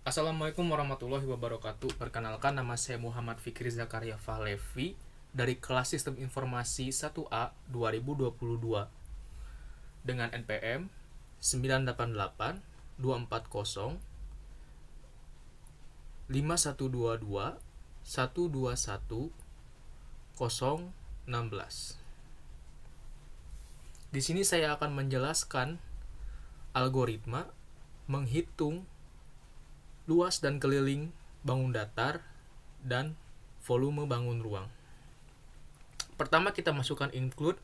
Assalamualaikum warahmatullahi wabarakatuh. Perkenalkan, nama saya Muhammad Fikri Zakaria Fahlevi dari kelas Sistem Informasi 1A 2022 dengan NPM 988 240 5122 121 016. Di sini saya akan menjelaskan algoritma menghitung luas dan keliling bangun datar dan volume bangun ruang. Pertama kita masukkan include,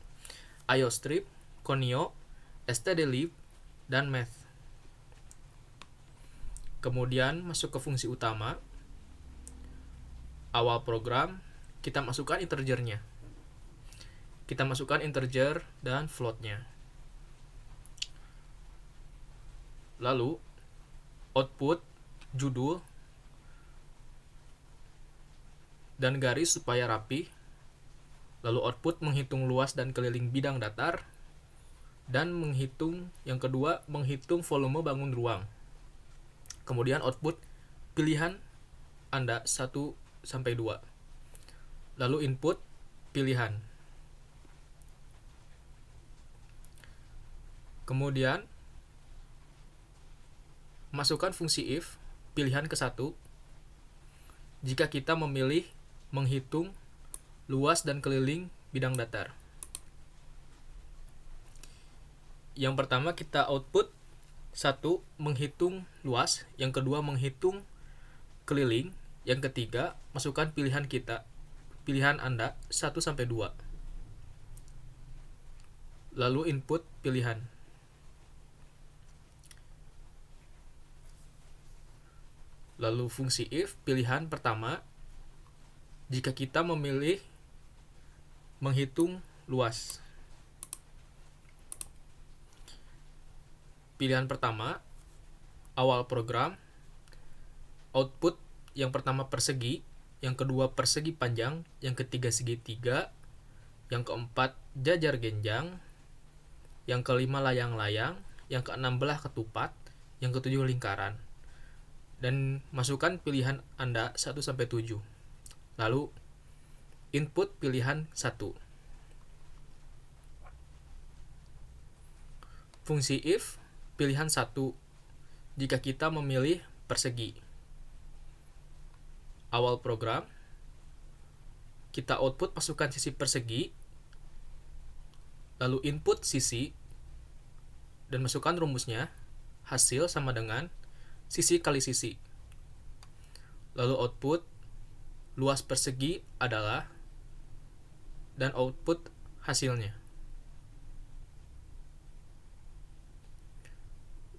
IOStrip, Conio, stdlib, dan math. Kemudian masuk ke fungsi utama. Awal program kita masukkan integernya. Kita masukkan integer dan floatnya. Lalu output, judul, dan garis supaya rapi. Lalu output menghitung luas dan keliling bidang datar, dan yang kedua menghitung volume bangun ruang. Kemudian output pilihan Anda 1 sampai 2. Lalu input pilihan. Kemudian masukkan fungsi if pilihan ke 1 jika kita memilih menghitung luas dan keliling bidang datar. Yang pertama kita output 1 menghitung luas, yang kedua menghitung keliling, yang ketiga masukkan pilihan Anda 1 sampai 2. Lalu input pilihan. Lalu fungsi if pilihan pertama jika kita memilih menghitung luas. Pilihan pertama awal program, output yang pertama persegi, yang kedua persegi panjang, yang ketiga segitiga, yang keempat jajar genjang, yang kelima layang-layang, yang keenam belah ketupat, yang ketujuh lingkaran. Dan masukkan pilihan Anda 1 sampai 7. Lalu input pilihan 1. Fungsi if pilihan 1 jika kita memilih persegi. Awal program kita output masukkan sisi persegi, lalu input sisi dan masukkan rumusnya, hasil sama dengan sisi kali sisi. Lalu output luas persegi adalah, dan output hasilnya.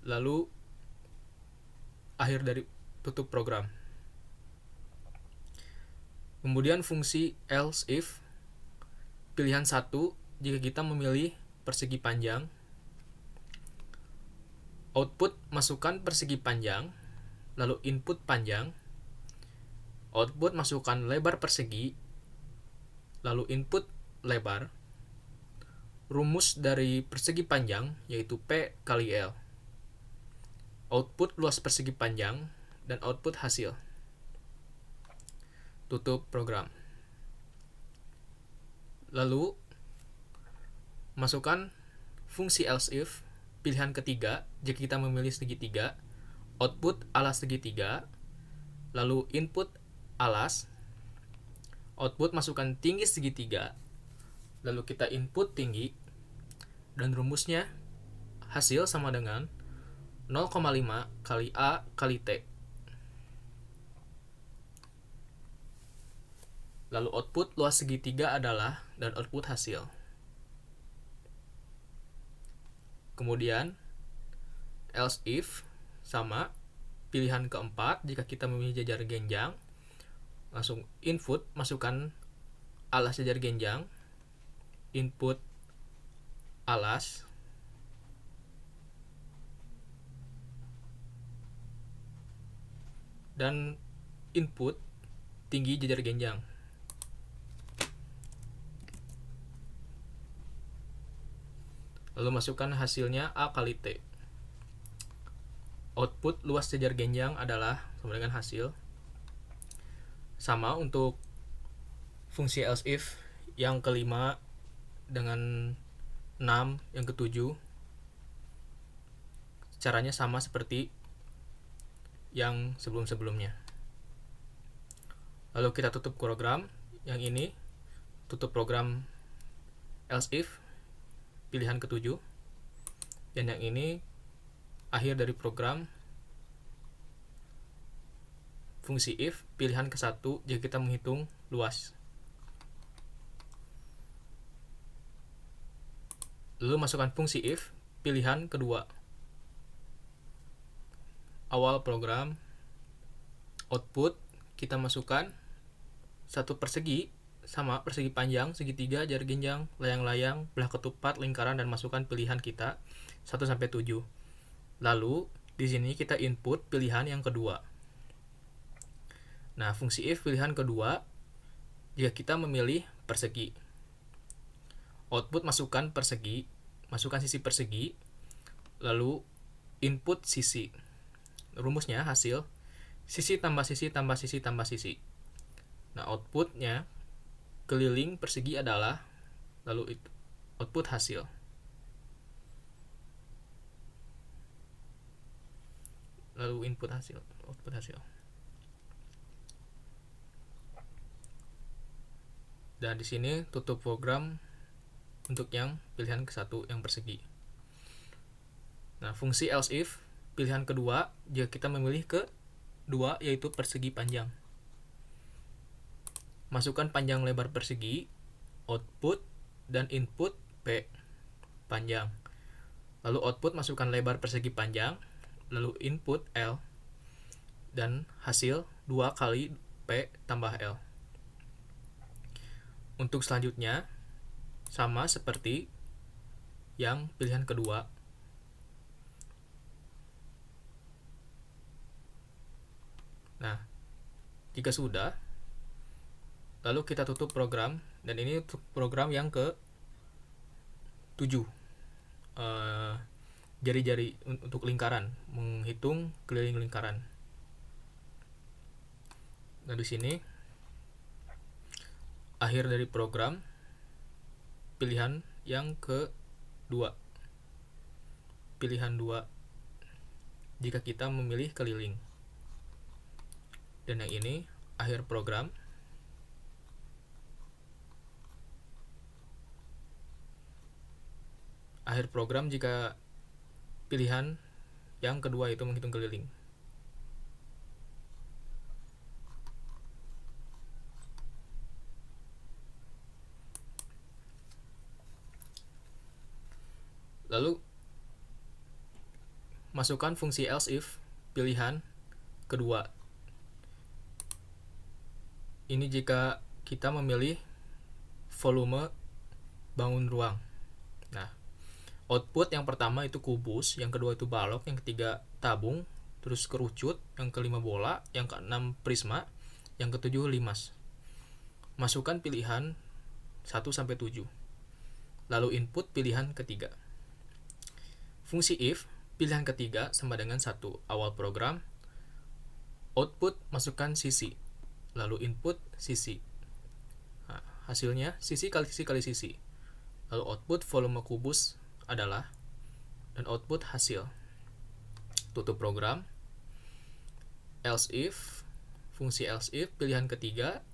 Lalu akhir dari tutup program. Kemudian fungsi else if pilihan 1 jika kita memilih persegi panjang. Output masukkan persegi panjang, lalu input panjang. Output masukkan lebar persegi, lalu input lebar. Rumus dari persegi panjang yaitu P kali L. Output luas persegi panjang dan output hasil. Tutup program. Lalu masukkan fungsi else if pilihan ketiga jika kita memilih segitiga, output alas segitiga, lalu input alas, output masukkan tinggi segitiga, lalu kita input tinggi, dan rumusnya hasil sama dengan 0,5 kali A kali T. Lalu output luas segitiga adalah, dan output hasil. Kemudian else if sama pilihan keempat jika kita memilih jajar genjang, langsung input masukkan alas jajar genjang, input alas, dan input tinggi jajar genjang. Lalu masukkan hasilnya A kali T. output luas jajar genjang adalah sama dengan hasil. Sama untuk fungsi else if yang kelima dengan 6 yang ketujuh, caranya sama seperti yang sebelum-sebelumnya. Lalu kita tutup program yang ini, tutup program else if pilihan ketujuh, dan yang ini akhir dari program fungsi if pilihan ke-1 jika kita menghitung luas. Lalu masukkan fungsi if pilihan kedua. Awal program, output kita masukkan satu persegi sama persegi panjang, segitiga, jajar genjang, layang-layang, belah ketupat, lingkaran, dan masukkan pilihan kita 1 sampai 7. Lalu di sini kita input pilihan yang kedua. Nah, fungsi if pilihan kedua jika kita memilih persegi. Output masukkan persegi, masukkan sisi persegi, lalu input sisi. Rumusnya hasil sisi tambah sisi tambah sisi tambah sisi. Nah, outputnya keliling persegi adalah, lalu itu output hasil. Lalu input hasil, output hasil. Dan di sini tutup program untuk yang pilihan ke-1 yang persegi. Nah, fungsi else if pilihan kedua jika kita memilih ke-2 yaitu persegi panjang. Masukkan panjang lebar persegi, output dan input P panjang. Lalu output masukkan lebar persegi panjang, lalu input L, dan hasil 2 kali P tambah L. Untuk selanjutnya sama seperti yang pilihan kedua. Nah, jika sudah, lalu kita tutup program, dan ini untuk program yang ke-7, jari-jari untuk lingkaran, menghitung keliling lingkaran. Nah, di sini akhir dari program pilihan yang ke-2, pilihan 2 jika kita memilih keliling. Dan yang ini akhir program. Akhir program jika pilihan yang kedua itu menghitung keliling. Lalu masukkan fungsi else if pilihan kedua. Ini jika kita memilih volume bangun ruang. Nah, output yang pertama itu kubus, yang kedua itu balok, yang ketiga tabung, terus kerucut, yang kelima bola, yang keenam prisma, yang ketujuh limas. Masukkan pilihan 1 sampai 7. Lalu input pilihan ketiga. Fungsi if pilihan ketiga sama dengan 1 awal program. Output masukkan sisi, lalu input sisi. Nah, hasilnya sisi kali sisi kali sisi. Lalu output volume kubus adalah, dan output hasil. Tutup program. Else if, fungsi else if pilihan ketiga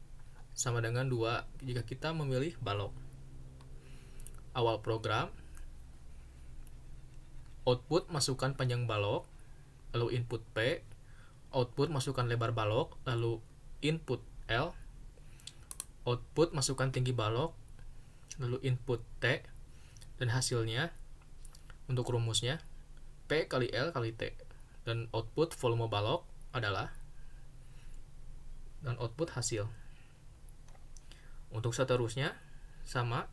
sama dengan 2 jika kita memilih balok. Awal program, output masukkan panjang balok, lalu input P, output masukkan lebar balok, lalu input L, output masukkan tinggi balok, lalu input T, dan hasilnya untuk rumusnya P kali L kali T, dan output volume balok adalah, dan output hasil. Untuk seterusnya sama,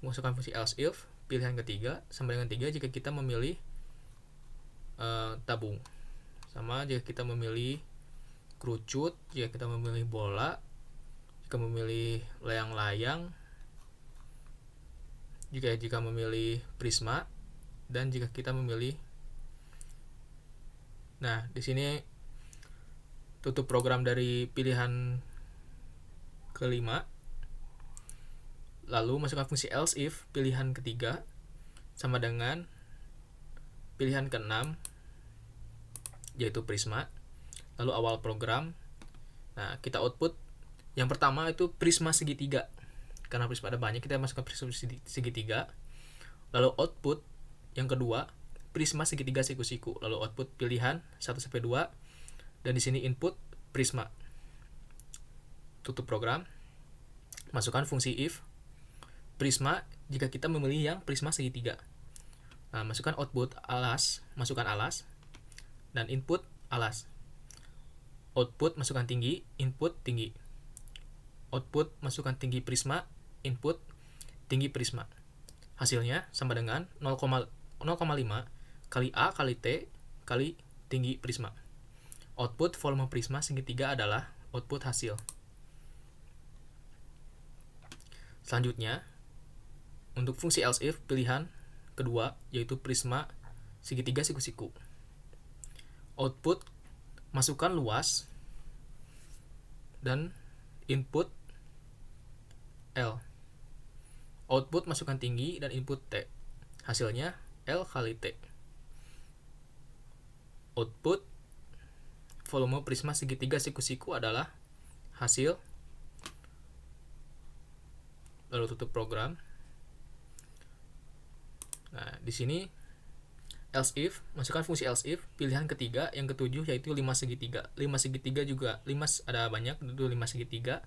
masukkan fungsi else if pilihan ketiga sama dengan 3 jika kita memilih tabung, sama jika kita memilih kerucut, jika kita memilih bola, jika memilih layang-layang, jika memilih prisma, dan jika kita memilih Nah, di sini tutup program dari pilihan kelima, lalu masukkan fungsi else if pilihan ketiga sama dengan pilihan keenam, yaitu Prisma, lalu awal program. Nah, kita output yang pertama itu prisma segitiga, karena prisma ada banyak, kita masukkan prisma segitiga. Lalu output yang kedua prisma segitiga siku-siku, lalu output pilihan 1 sampai 2, dan di sini input prisma. Tutup program, masukkan fungsi if prisma jika kita memilih yang prisma segitiga. Nah, masukkan output alas, masukkan alas, dan input alas. Output masukkan tinggi, input tinggi. Output masukkan tinggi prisma, input tinggi prisma. Hasilnya sama dengan 0,5 kali A kali T kali tinggi prisma. Output volume prisma segitiga adalah output hasil. Selanjutnya, untuk fungsi else if pilihan kedua, yaitu prisma segitiga siku-siku. Output masukkan luas dan input L. Output masukkan tinggi dan input T. Hasilnya L kali T. Output volume prisma segitiga siku-siku adalah hasil. Lalu tutup program. Nah, di sini else if, masukkan fungsi else if pilihan ketiga yang ketujuh, yaitu 5 segitiga. 5 segitiga juga 5 ada banyak, itu 5 segitiga.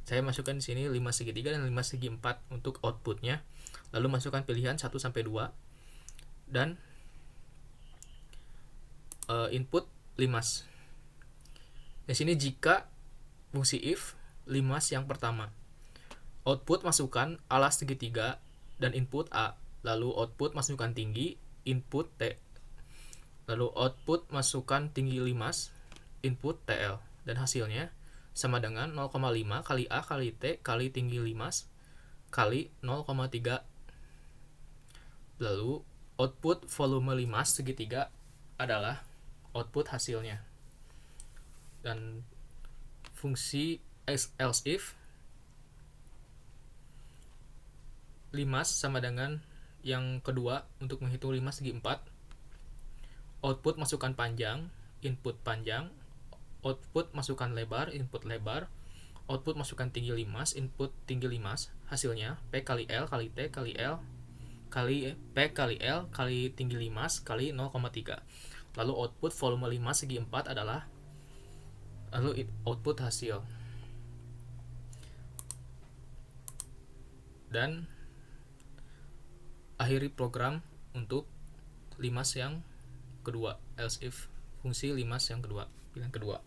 Saya masukkan di sini 5 segitiga dan 5 segi 4 untuk outputnya. Lalu masukkan pilihan 1 sampai 2 dan input 5. Di sini jika fungsi if 5 yang pertama, output masukkan alas segitiga dan input A, lalu output masukkan tinggi, input T, lalu output masukkan tinggi 5, input TL, dan hasilnya sama dengan 0,5 kali A kali T kali tinggi 5 kali 0,3. Lalu output volume 5 segitiga adalah output hasilnya. Dan fungsi else if 5 sama dengan yang kedua untuk menghitung 5 segi 4. Output masukkan panjang, input panjang. Output masukkan lebar, input lebar. Output masukkan tinggi 5, input tinggi 5. Hasilnya P kali L kali T kali L kali P kali L kali tinggi 5 kali 0,3. Lalu output volume 5 segi 4 adalah lalu output hasil. Dan akhiri program untuk 5 yang kedua, else if fungsi 5 yang kedua, pilihan kedua.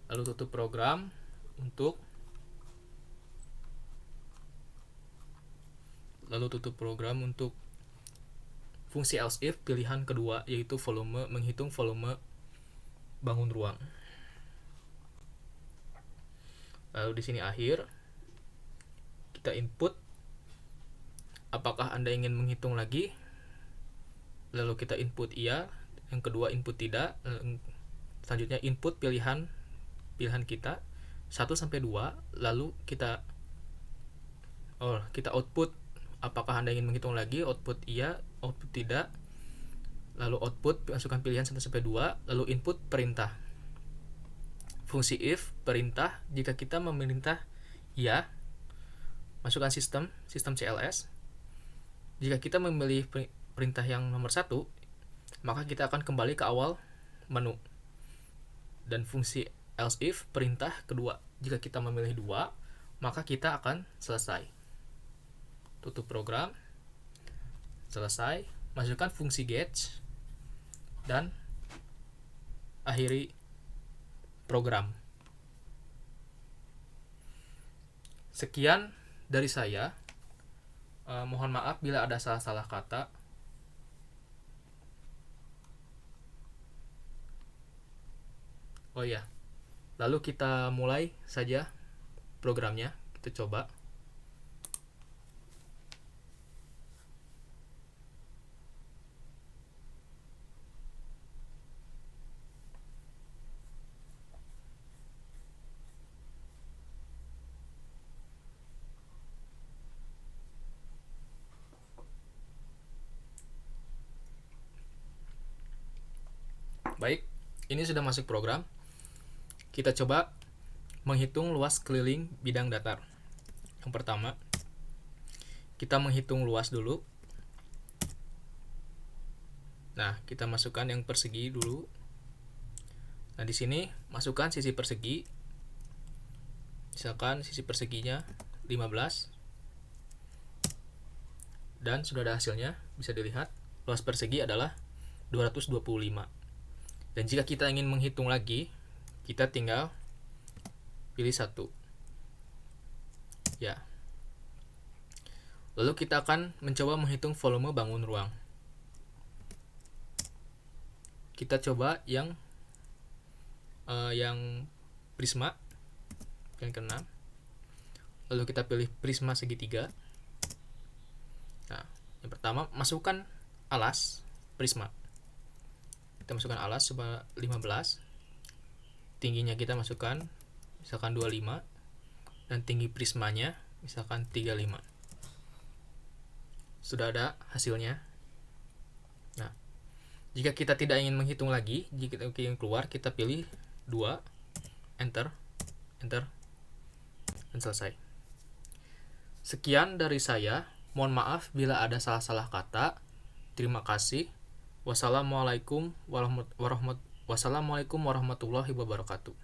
Lalu tutup program untuk fungsi else if pilihan kedua, yaitu volume, menghitung volume bangun ruang. Lalu di sini akhir, kita input apakah Anda ingin menghitung lagi, lalu kita input iya, yang kedua input tidak, selanjutnya input pilihan kita 1 sampai 2, lalu kita output apakah Anda ingin menghitung lagi, output iya, output tidak, lalu output masukkan pilihan 1 sampai 2, lalu input perintah. Fungsi if perintah, jika kita memerintah iya, masukkan sistem CLS. Jika kita memilih perintah yang nomor 1, maka kita akan kembali ke awal menu. Dan fungsi else if perintah kedua, jika kita memilih 2, maka kita akan selesai. Tutup program, selesai, masukkan fungsi gauge, dan akhiri program. Sekian dari saya. Mohon maaf bila ada salah-salah kata. Oh ya, lalu kita mulai saja programnya. Kita coba. Baik, ini sudah masuk program. Kita coba menghitung luas keliling bidang datar. Yang pertama, kita menghitung luas dulu. Nah, kita masukkan yang persegi dulu. Nah, di sini masukkan sisi persegi. Misalkan sisi perseginya 15. Dan sudah ada hasilnya, bisa dilihat. Luas persegi adalah 225. Dan jika kita ingin menghitung lagi, kita tinggal pilih satu. Ya. Lalu kita akan mencoba menghitung volume bangun ruang. Kita coba yang prisma yang ke-6. Lalu kita pilih prisma segitiga. Nah, yang pertama masukkan alas prisma. Kita masukkan alas coba 15. Tingginya kita masukkan misalkan 25 dan tinggi prismanya misalkan 35. Sudah ada hasilnya. Nah, jika kita tidak ingin menghitung lagi, jika kita ingin keluar, kita pilih 2, enter, dan selesai. Sekian dari saya. Mohon maaf bila ada salah-salah kata. Terima kasih. Wassalamualaikum warahmatullahi wabarakatuh.